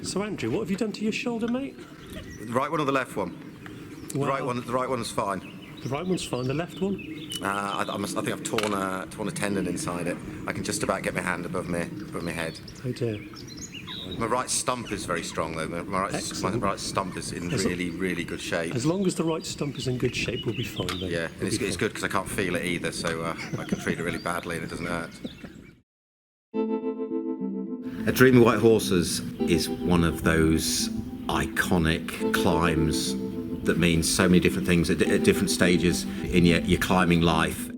So Andrew, what have you done to your shoulder, mate? The right one or the left one? Wow. The right one's fine. The right one's fine, the left one? I think I've torn a tendon inside it. I can just about get my hand above my head. Oh dear. My right stump is very strong though. My right stump is in really good shape. As long as the right stump is in good shape, we'll be fine then. Yeah, and it's good because I can't feel it either, so I can treat it really badly and it doesn't hurt. A Dream of White Horses is one of those iconic climbs that means so many different things at different stages in your climbing life.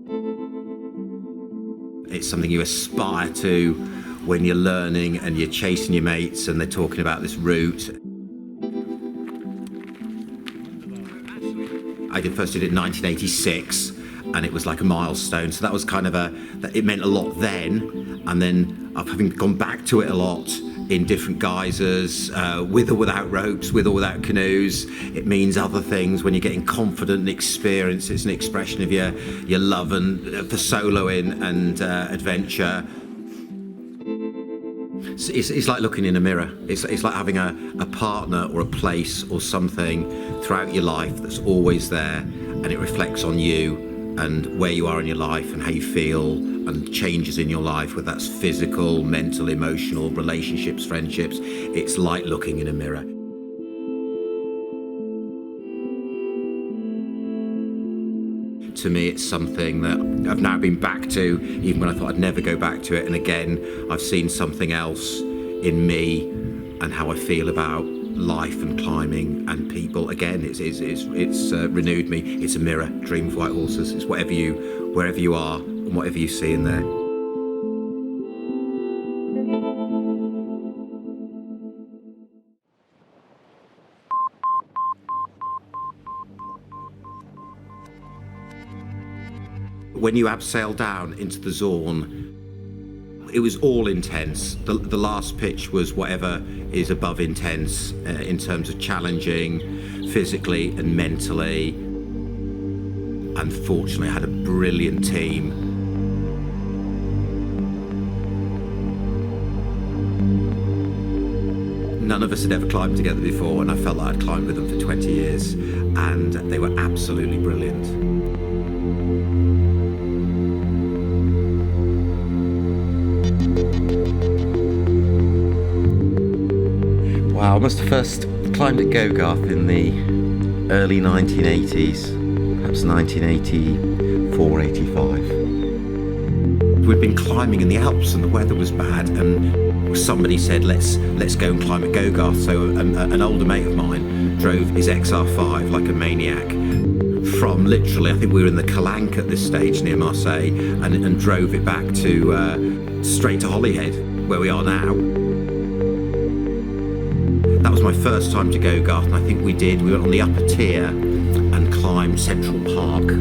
It's something you aspire to when you're learning and you're chasing your mates and they're talking about this route. I first did it in 1986 and it was like a milestone, so that was kind of it meant a lot then, and then I've having gone back to it a lot in different guises, with or without ropes, with or without canoes. It means other things when you're getting confident and experience. It's an expression of your love and for soloing and adventure. It's like looking in a mirror. It's like having a partner or a place or something throughout your life that's always there, and it reflects on you and where you are in your life and how you feel and changes in your life, whether that's physical, mental, emotional, relationships, friendships. It's like looking in a mirror. To me, it's something that I've now been back to, even when I thought I'd never go back to it. And again, I've seen something else in me and how I feel about life and climbing and people. Again, it's renewed me. It's a mirror. Dream of White Horses. It's wherever you are and whatever you see in there. When you abseil down into the Zorn, it was all intense. The last pitch was whatever is above intense in terms of challenging physically and mentally. Unfortunately, I had a brilliant team. None of us had ever climbed together before, and I felt like I'd climbed with them for 20 years, and they were absolutely brilliant. Wow, I must have first climbed at Gogarth in the early 1980s, perhaps 1984, 85. We'd been climbing in the Alps and the weather was bad, and somebody said, let's go and climb at Gogarth. So an older mate of mine drove his XR5 like a maniac from literally, I think we were in the Calanque at this stage near Marseille, and drove it back to straight to Holyhead, where we are now. That was my first time to Gogarth, and I think we went on the upper tier and climbed Central Park.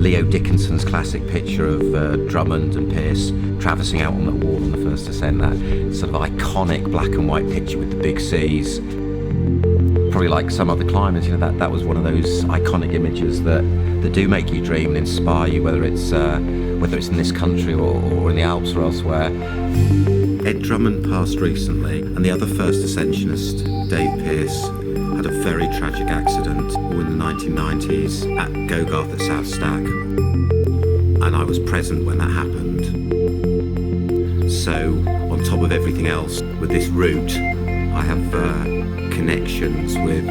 Leo Dickinson's classic picture of Drummond and Pearce traversing out on that wall on the first ascent, that sort of iconic black and white picture with the big seas. Probably like some other climbers, that was one of those iconic images that do make you dream and inspire you, whether it's in this country or in the Alps or elsewhere. Ed Drummond passed recently, and the other first ascensionist, Dave Pearce, had a very tragic accident in the 1990s at Gogarth at South Stack, and I was present when that happened. So, on top of everything else, with this route, I have connections with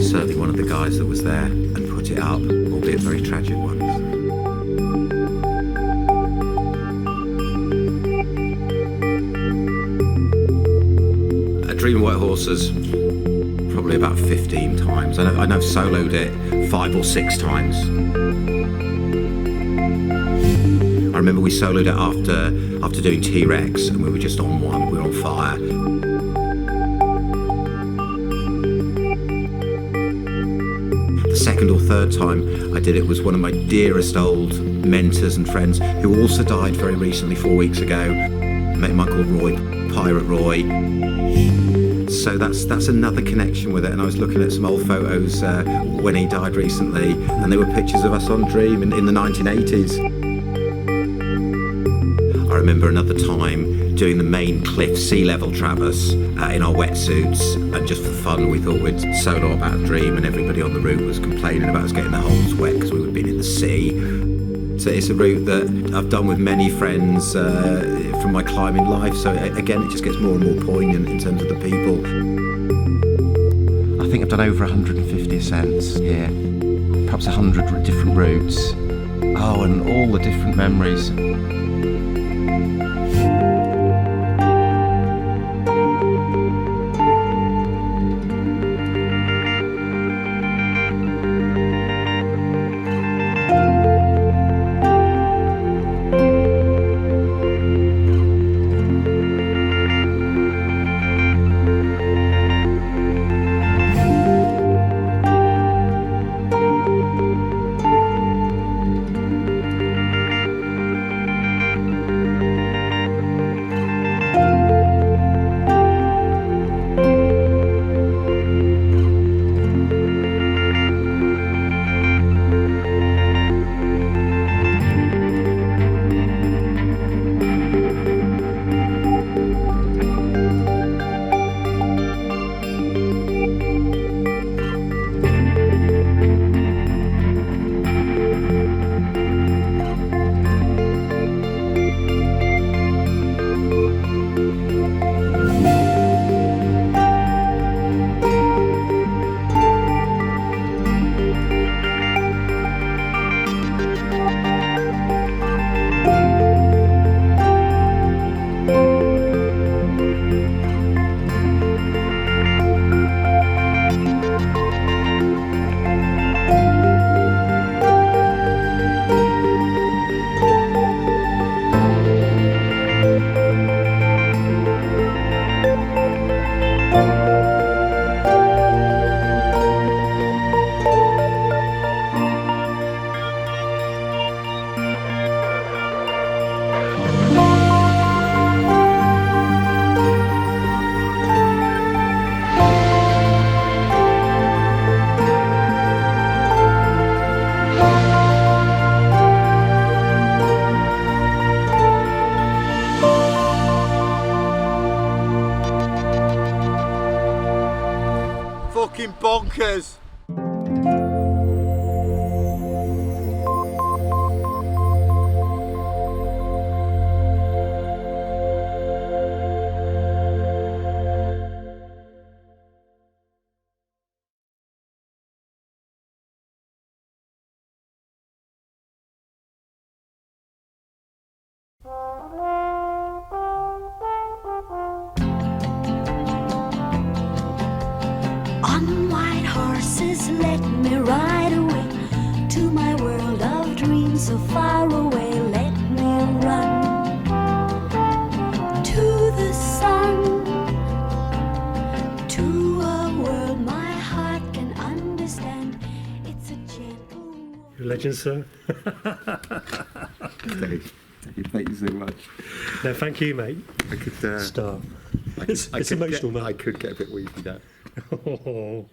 certainly one of the guys that was there and put it up, albeit very tragic ones. Dream of White Horses, probably about 15 times. I know I've soloed it 5 or 6 times. I remember we soloed it after doing T-Rex, and we were just on one, we were on fire. The second or third time I did it was one of my dearest old mentors and friends who also died very recently, 4 weeks ago. I met a man called Roy, Pirate Roy. So that's another connection with it, and I was looking at some old photos when he died recently, and there were pictures of us on Dream in the 1980s. remember another time doing the main cliff sea level traverse in our wetsuits, and just for fun we thought we'd solo about a dream, and everybody on the route was complaining about us getting their holes wet because we would have been in the sea. So it's a route that I've done with many friends from my climbing life, so again it just gets more and more poignant in terms of the people. I think I've done over 150 ascents here, perhaps 100 different routes. Oh, and all the different memories. Fucking bonkers! On white horses, let me ride away to my world of dreams so far away. Let me run to the sun, to a world my heart can understand. It's a gentle. You're a legend, sir. Dave, thank you so much. No, thank you, mate. I could, Star. It's emotional, I mate. could get a bit weepy there. Oh.